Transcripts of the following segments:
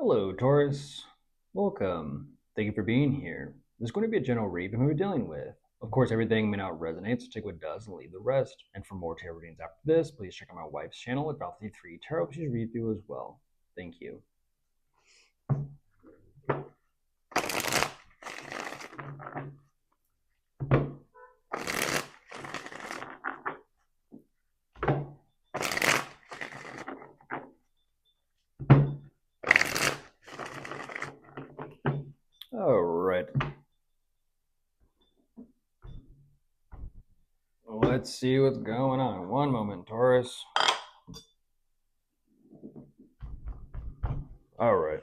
Hello, Taurus. Welcome. Thank you for being here. There's going to be a general read of who we're dealing with. Of course, everything may not resonate, so take what does and leave the rest. And for more tarot readings after this, please check out my wife's channel at THEYRE Tarot. She's read through as well. Thank you. All right. Let's see what's going on. One moment, Taurus. All right.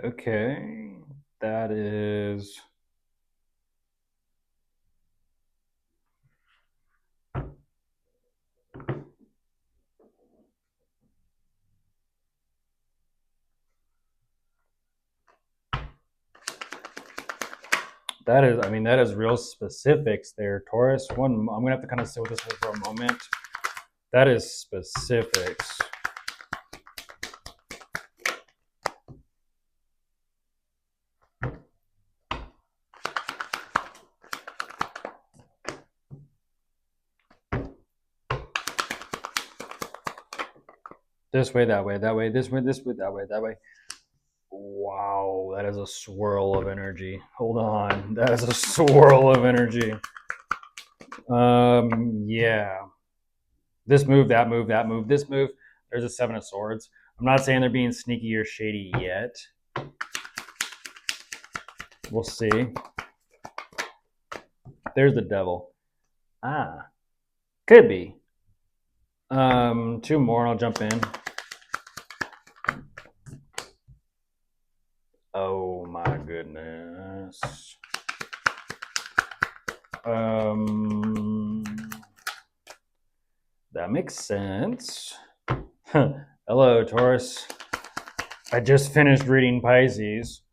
Okay. That is. That is real specifics there, Taurus. I'm gonna have to kind of sit with this for a moment. That is specifics. This way, that way, that way, this way, that way, that way. Wow, that is a swirl of energy. Hold on, that is a swirl of energy. Yeah. This move, that move, that move, this move. There's a Seven of Swords. I'm not saying they're being sneaky or shady yet. We'll see. There's the Devil. Ah, could be. Two more, and I'll jump in. Oh my goodness. That makes sense. Hello, Taurus. I just finished reading Pisces.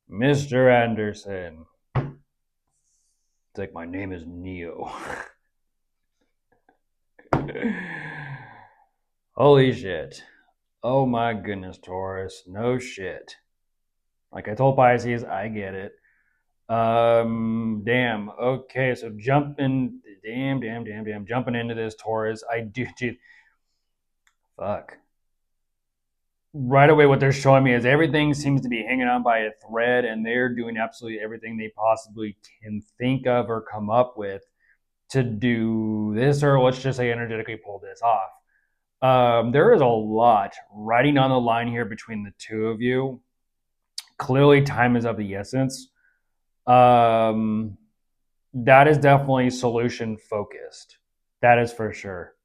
Mr. Anderson. It's like my name is Neo. Holy shit. Oh my goodness, Taurus. No shit. Like I told Pisces, I get it. Damn. Okay, so jumping into this, Taurus. I do. Fuck. Right away, what they're showing me is everything seems to be hanging on by a thread, and they're doing absolutely everything they possibly can think of or come up with to do this, or let's just say energetically pull this off. There is a lot riding on the line here between the two of you. Clearly, time is of the essence. That is definitely solution focused. That is for sure.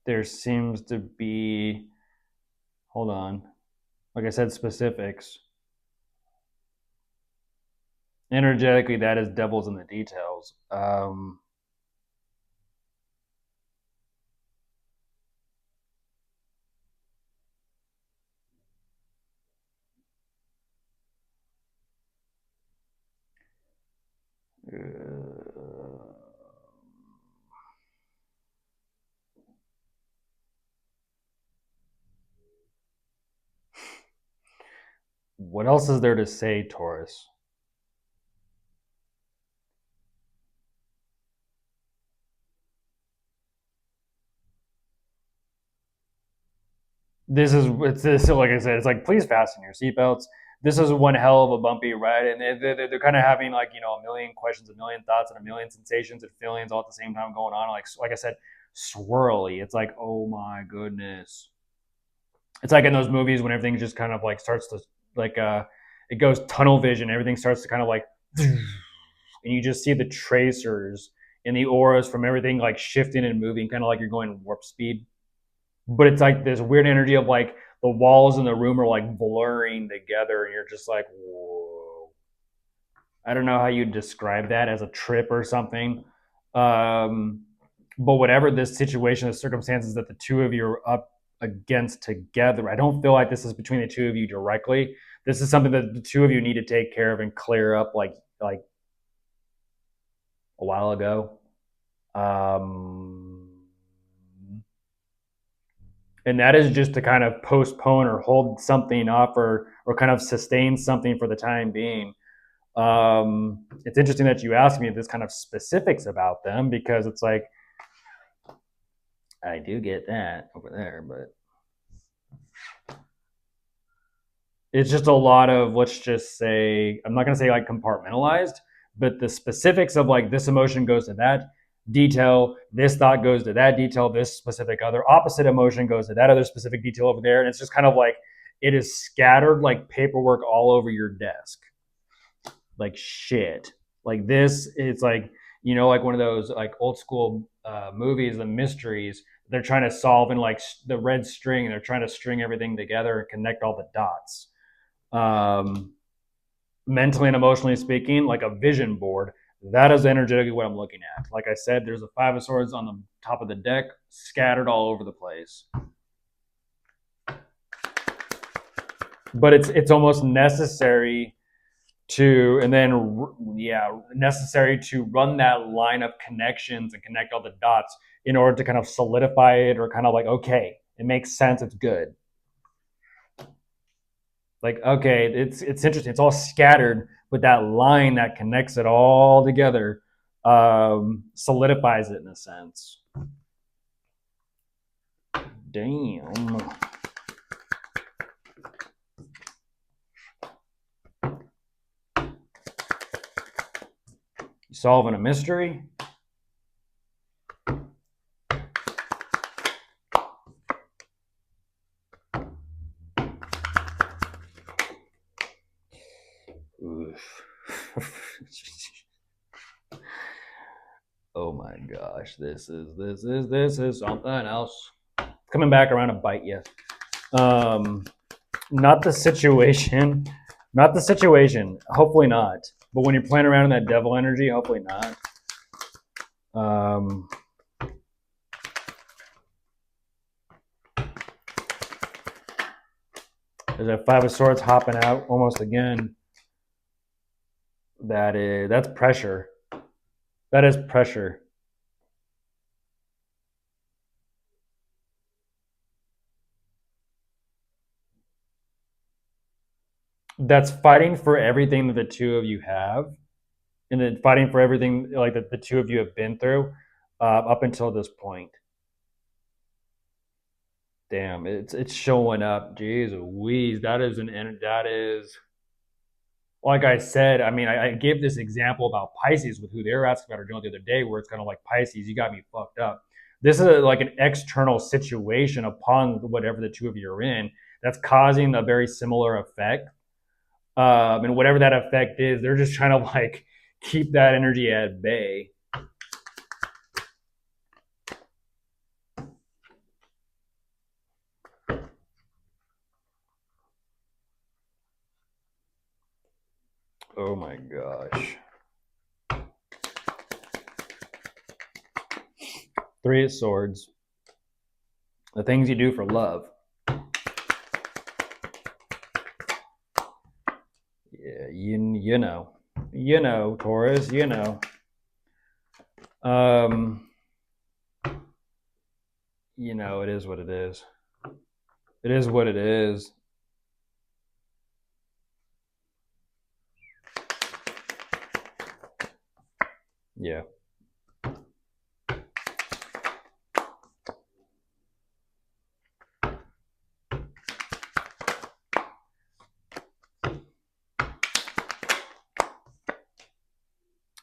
There seems to be, hold on, like I said, specifics. Energetically, that is devils in the details. What else is there to say, Taurus? This is it's this like I said, it's like please fasten your seatbelts. This is one hell of a bumpy ride, and they're kind of having like a million questions, a million thoughts, and a million sensations and feelings all at the same time going on. Like I said, swirly. It's like oh my goodness. It's like in those movies when everything just kind of like starts to like it goes tunnel vision. Everything starts to kind of like, and you just see the tracers and the auras from everything like shifting and moving, kind of like you're going warp speed. But it's like this weird energy of like the walls in the room are like blurring together, and you're just like, whoa. I don't know how you describe that as a trip or something. Um, but whatever this situation, the circumstances that the two of you are up against together, I don't feel like this is between the two of you directly. This is something that the two of you need to take care of and clear up, like a while ago. Um, and that is just to kind of postpone or hold something up or kind of sustain something for the time being. It's interesting that you asked me this kind of specifics about them because it's like I do get that over there, but it's just a lot of let's just say I'm not going to say like compartmentalized, but the specifics of like this emotion goes to that detail, this thought goes to that detail, this specific other opposite emotion goes to that other specific detail over there, and it's just kind of like it is scattered like paperwork all over your desk, like shit. Like this, it's like like one of those like old school movies, the mysteries they're trying to solve in like the red string. They're trying to string everything together and connect all the dots. Um, Mentally and emotionally speaking, like a vision board. That is energetically what I'm looking at. Like I said, there's a five of swords on the top of the deck, scattered all over the place. But it's almost necessary to and then necessary to run that line of connections and connect all the dots in order to kind of solidify it or kind of like okay, it makes sense, it's good. Like okay, it's interesting, it's all scattered, but that line that connects it all together solidifies it in a sense. Damn. You solving a mystery? Oh my gosh, this is something else. Coming back around to bite you. Not the situation. Not the situation. Hopefully not. But when you're playing around in that devil energy, hopefully not. There's a five of swords hopping out almost again. That's pressure. That is pressure. That's fighting for everything that the two of you have, and then fighting for everything like that the two of you have been through up until this point. Damn, it's showing up. Jeez Louise, that is like I said. I mean, I gave this example about Pisces with who they were asking about or doing the other day, where it's kind of like Pisces, you got me fucked up. This is like an external situation upon whatever the two of you are in that's causing a very similar effect. And whatever that effect is, they're just trying to like keep that energy at bay. Oh my gosh. Three of Swords. The things you do for love. Yeah, you know, Taurus, you know. Um, it is what it is. It is what it is. Yeah.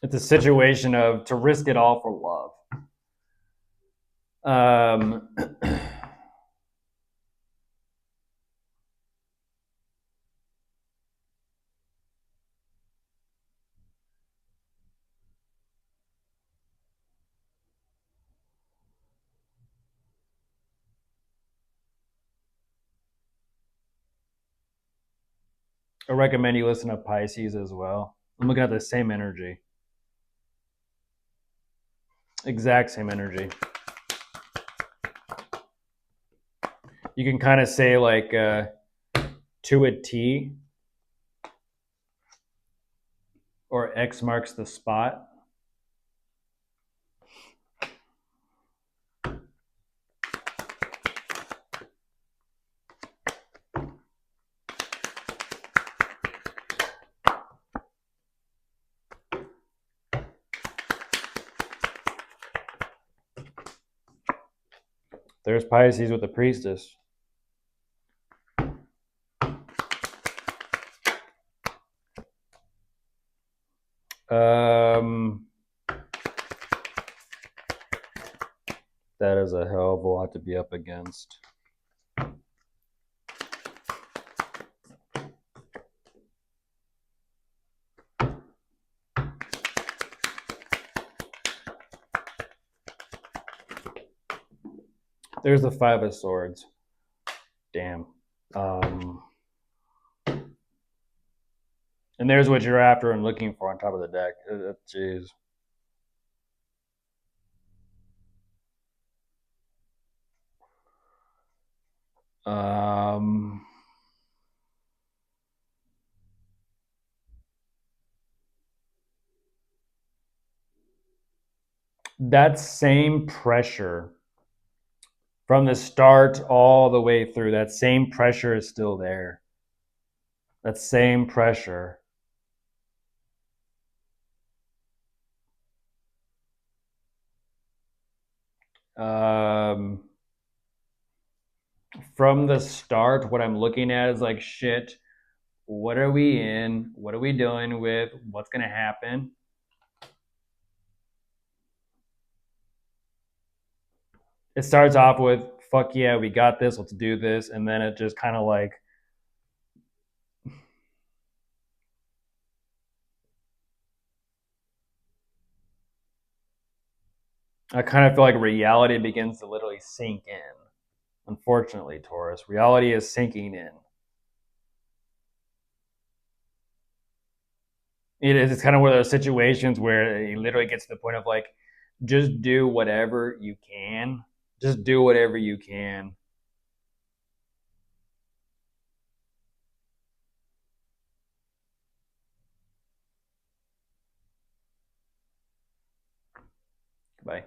It's a situation of to risk it all for love. I recommend you listen to Pisces as well. I'm looking at the same energy. Exact same energy. You can kind of say like to a T, or X marks the spot. There's Pisces with the priestess. That is a hell of a lot to be up against. There's the Five of Swords. Damn. And there's what you're after and looking for on top of the deck. Jeez. That same pressure from the start all the way through, that same pressure is still there. That same pressure. From the start, what I'm looking at is like, shit, what are we in? What are we dealing with? What's going to happen? It starts off with, fuck yeah, we got this, let's do this. And then it just kind of like, I kind of feel like reality begins to literally sink in. Unfortunately, Taurus, reality is sinking in. It is. It's kind of one of those situations where it literally gets to the point of like, just do whatever you can. Just do whatever you can. Bye.